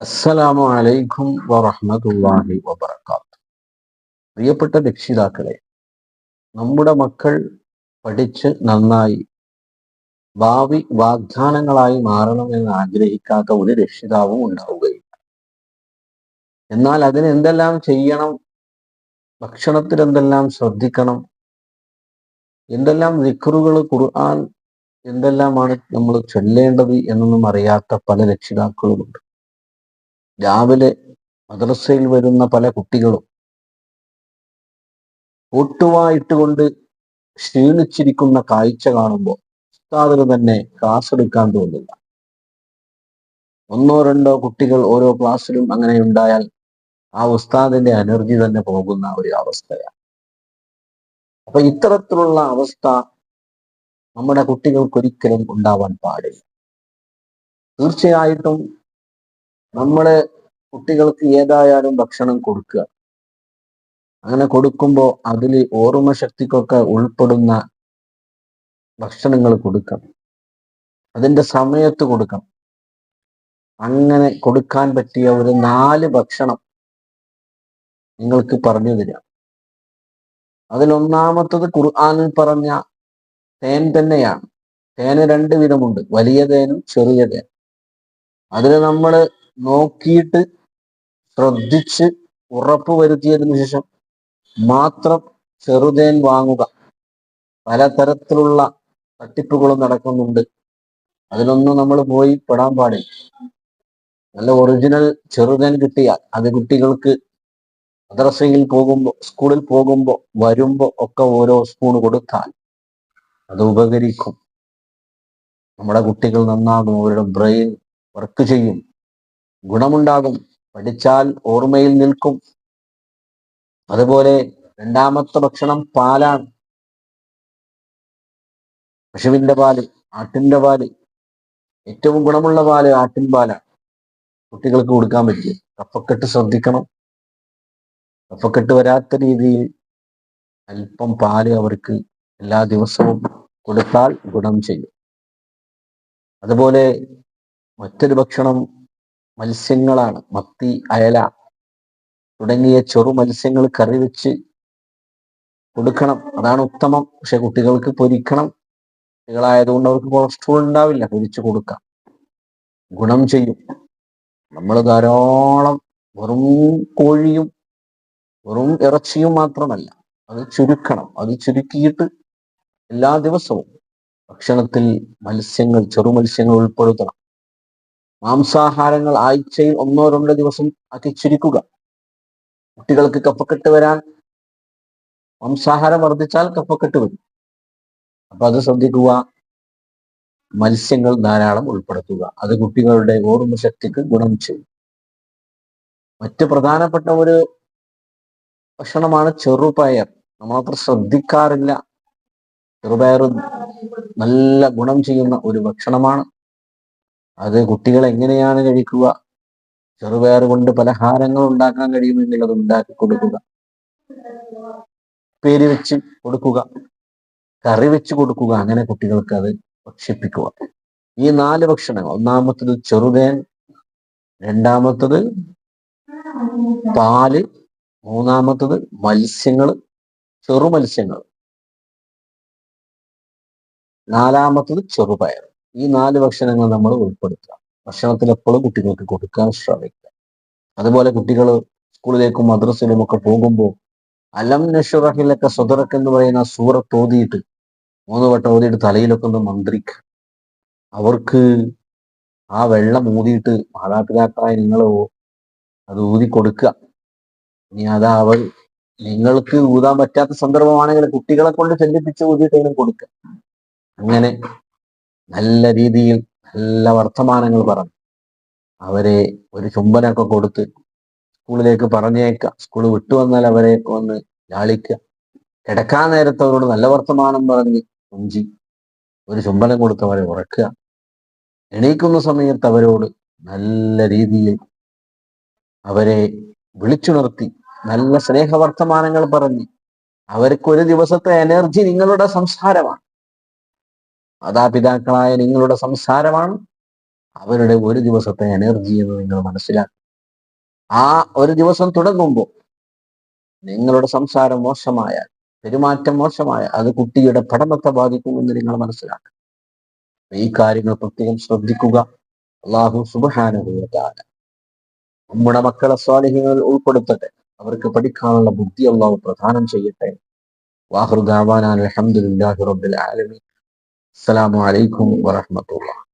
അസ്സലാമു അലൈക്കും വറഹ്മത്തുള്ളാഹി വബറകാത്ത്. പ്രിയപ്പെട്ട രക്ഷിതാക്കളെ, നമ്മുടെ മക്കൾ പഠിച്ച് നന്നായി ഭാവി വാഗ്ദാനങ്ങളായി മാറണമെന്ന് ആഗ്രഹിക്കാത്ത ഒരു രക്ഷിതാവും ഉണ്ടാവുകയില്ല. എന്നാൽ അതിന് എന്തെല്ലാം ചെയ്യണം, ഭക്ഷണത്തിൽ എന്തെല്ലാം ശ്രദ്ധിക്കണം, എന്തെല്ലാം ദിക്റുകൾ, ഖുർആൻ എന്തെല്ലാമാണ് നമ്മൾ ചൊല്ലേണ്ടത് എന്നൊന്നും അറിയാത്ത പല രക്ഷിതാക്കളുമുണ്ട്. രാവിലെ മദ്രസയിൽ വരുന്ന പല കുട്ടികളും ഒട്ടുവായിട്ടുകൊണ്ട് ക്ഷീണിച്ചിരിക്കുന്ന കാഴ്ച കാണുമ്പോൾ ഉസ്താദിന് തന്നെ ക്ലാസ് എടുക്കാൻ തോന്നില്ല. ഒന്നോ രണ്ടോ കുട്ടികൾ ഓരോ ക്ലാസ്സിലും അങ്ങനെ ഉണ്ടായാൽ ആ ഉസ്താദിന്റെ എനർജി തന്നെ പോകുന്ന ഒരു അവസ്ഥയാണ്. അപ്പൊ ഇത്തരത്തിലുള്ള അവസ്ഥ നമ്മുടെ കുട്ടികൾക്കൊരിക്കലും ഉണ്ടാവാൻ പാടില്ല. തീർച്ചയായിട്ടും നമ്മള് കുട്ടികൾക്ക് ഏതായാലും ഭക്ഷണം കൊടുക്കുക. അങ്ങനെ കൊടുക്കുമ്പോൾ അതിൽ ഓർമ്മ ശക്തിക്കൊക്കെ ഉൾപ്പെടുന്ന ഭക്ഷണങ്ങൾ കൊടുക്കണം. അതിന്റെ സമയത്ത് കൊടുക്കണം. അങ്ങനെ കൊടുക്കാൻ പറ്റിയ ഒരു 4 ഭക്ഷണം നിങ്ങൾക്ക് പറഞ്ഞു തരാം. അതിലൊന്നാമത്തത് ഖുർആനിൽ പറഞ്ഞ തേൻ തന്നെയാണ്. തേന് 2 വിധമുണ്ട്, വലിയ തേനും ചെറിയ തേൻ. അതിന് നമ്മൾ നോക്കിയിട്ട് ശ്രദ്ധിച്ച് ഉറപ്പ് വരുത്തിയതിനു ശേഷം മാത്രം ചെറുതേൻ വാങ്ങുക. പലതരത്തിലുള്ള തട്ടിപ്പുകളും നടക്കുന്നുണ്ട്. അതിലൊന്നും നമ്മൾ പോയി പെടാൻ പാടില്ല. നല്ല ഒറിജിനൽ ചെറുതേൻ കിട്ടിയാൽ അത് കുട്ടികൾക്ക് മദ്രസയിൽ പോകുമ്പോൾ, സ്കൂളിൽ പോകുമ്പോൾ, വരുമ്പോൾ ഒക്കെ ഓരോ സ്പൂൺ കൊടുത്താൽ അത് ഉപകരിക്കും. നമ്മുടെ കുട്ടികൾ നന്നാകും, അവരുടെ ബ്രെയിൻ വർക്ക് ചെയ്യും, ഗുണമുണ്ടാകും, പഠിച്ചാൽ ഓർമ്മയിൽ നിൽക്കും. അതുപോലെ രണ്ടാമത്തെ ഭക്ഷണം പാലാണ്. പശുവിന്റെ പാല്, ആട്ടിന്റെ പാല്, ഏറ്റവും ഗുണമുള്ള പാല് ആട്ടിൻ പാലാണ് കുട്ടികൾക്ക് കൊടുക്കാൻ പറ്റിയ. കഫക്കെട്ട് ശ്രദ്ധിക്കണം. കഫക്കെട്ട് വരാത്ത രീതിയിൽ അല്പം പാല് അവർക്ക് എല്ലാ ദിവസവും കൊടുത്താൽ ഗുണം ചെയ്യും. അതുപോലെ മറ്റൊരു ഭക്ഷണം മത്സ്യങ്ങളാണ്. മത്തി, അയല തുടങ്ങിയ ചെറു മത്സ്യങ്ങൾ കറി വെച്ച് കൊടുക്കണം. അതാണ് ഉത്തമം. പക്ഷെ കുട്ടികൾക്ക് പൊരിക്കണം. കുട്ടികളായതുകൊണ്ട് അവർക്ക് കൊളസ്ട്രോൾ ഉണ്ടാവില്ല. പൊരിച്ചു കൊടുക്കാം, ഗുണം ചെയ്യും. നമ്മൾ ധാരാളം വെറും കോഴിയും വെറും ഇറച്ചിയും മാത്രമല്ല, അത് ചുരുക്കണം. അത് ചുരുക്കിയിട്ട് എല്ലാ ദിവസവും ഭക്ഷണത്തിൽ മത്സ്യങ്ങൾ, ചെറു മത്സ്യങ്ങൾ ഉൾപ്പെടുത്തണം. മാംസാഹാരങ്ങൾ ആഴ്ചയിൽ 1-2 ദിവസം ആക്കി ചുരുക്കുക. കുട്ടികൾക്ക് കഫക്കെട്ട് വരാൻ, മാംസാഹാരം വർദ്ധിച്ചാൽ കഫക്കെട്ട് വരും. അപ്പൊ അത് ശ്രദ്ധിക്കുക. മത്സ്യങ്ങൾ ധാരാളം ഉൾപ്പെടുത്തുക. അത് കുട്ടികളുടെ ഓർമ്മ ശക്തിക്ക് ഗുണം ചെയ്യും. മറ്റ് പ്രധാനപ്പെട്ട ഒരു ഭക്ഷണമാണ് ചെറുപയർ. നമ്മളത്ര ശ്രദ്ധിക്കാറില്ല. ചെറുപയർ നല്ല ഗുണം ചെയ്യുന്ന ഒരു ഭക്ഷണമാണ്. അത് കുട്ടികൾ എങ്ങനെയാണ് കഴിക്കുക? ചെറുപയർ കൊണ്ട് പലഹാരങ്ങൾ ഉണ്ടാക്കാൻ കഴിയുമെങ്കിൽ അത് ഉണ്ടാക്കി കൊടുക്കുക. പേര് വെച്ച് കൊടുക്കുക, കറി വെച്ച് കൊടുക്കുക. അങ്ങനെ കുട്ടികൾക്ക് അത് ഭക്ഷിപ്പിക്കുക. ഈ 4 ഭക്ഷണങ്ങൾ, ഒന്നാമത്തത് ചെറുതേൻ, രണ്ടാമത്തത് പാല്, മൂന്നാമത്തത് മത്സ്യങ്ങൾ, ചെറു മത്സ്യങ്ങൾ, നാലാമത്തത് ചെറുപയർ. ഈ 4 ഭക്ഷണങ്ങൾ നമ്മൾ ഉൾപ്പെടുത്തുക. ഭക്ഷണത്തിൽ എപ്പോഴും കുട്ടികൾക്ക് കൊടുക്കാൻ ശ്രമിക്കുക. അതുപോലെ കുട്ടികൾ സ്കൂളിലേക്കും മദ്രസയിലും ഒക്കെ പോകുമ്പോൾ അലം നശ്റഹിലക സദറക എന്ന് പറയുന്ന സൂറത്ത് ഓതിയിട്ട് 3 വട്ടം ഓതിയിട്ട് തലയിലൊക്കെ ഒന്ന് മന്ത്രിക്കുക. അവർക്ക് ആ വെള്ളം ഊതിയിട്ട് മാതാപിതാക്കളായ നിങ്ങൾ അത് ഊതി കൊടുക്കുക. ഇനി അത് അവർ നിങ്ങൾക്ക് ഊതാൻ പറ്റാത്ത സന്ദർഭമാണെങ്കിൽ കുട്ടികളെ കൊണ്ട് ചെല്ലിപ്പിച്ച് ഊതിയിട്ട് കൊടുക്കുക. അങ്ങനെ നല്ല രീതിയിൽ നല്ല വർത്തമാനങ്ങൾ പറഞ്ഞു അവരെ ഒരു ചുംബനമൊക്കെ കൊടുത്ത് സ്കൂളിലേക്ക് പറഞ്ഞേക്കുക. സ്കൂൾ വിട്ടു വന്നാൽ അവരെ ഒന്ന് ലാളിക്കുക. കിടക്കാൻ നേരത്ത് അവരോട് നല്ല വർത്തമാനം പറഞ്ഞ് കൊഞ്ചി ഒരു ചുംബനം കൊടുത്ത് അവരെ ഉറക്കുക. എണീക്കുന്ന സമയത്ത് അവരോട് നല്ല രീതിയിൽ അവരെ വിളിച്ചുണർത്തി നല്ല സ്നേഹവർത്തമാനങ്ങൾ പറഞ്ഞ് അവർക്ക് ഒരു ദിവസത്തെ എനർജി നിങ്ങളുടെ സംസാരമാണ്. മാതാപിതാക്കളായ നിങ്ങളുടെ സംസാരമാണ്. അവരുടെ ഒരു ദിവസത്തെ എനർജി എന്ന് നിങ്ങൾ മനസ്സിലാക്കുക. ആ ഒരു ദിവസം തുടങ്ങുമ്പോൾ നിങ്ങളുടെ സംസാരം മോശമായാൽ, പെരുമാറ്റം മോശമായാൽ അത് കുട്ടിയുടെ പഠനത്തെ ബാധിക്കുമെന്ന് നിങ്ങൾ മനസ്സിലാക്കുക. ഈ കാര്യങ്ങൾ പ്രത്യേകം ശ്രദ്ധിക്കുക. അല്ലാഹു സുബ്ഹാനഹു വ തആല നമ്മുടെ മക്കളെ സ്വാലിഹീങ്ങളിൽ ഉൾപ്പെടുത്തട്ടെ. അവർക്ക് പഠിക്കാനുള്ള ബുദ്ധി അല്ലാഹു പ്രദാനം ചെയ്യട്ടെ. വാഖിറു ദഅവാനാ അൽഹംദുലില്ലാഹി റബ്ബിൽ ആലമീൻ. അസ്സലാമു അലൈക്കും വറഹ്മത്തുള്ളാഹി.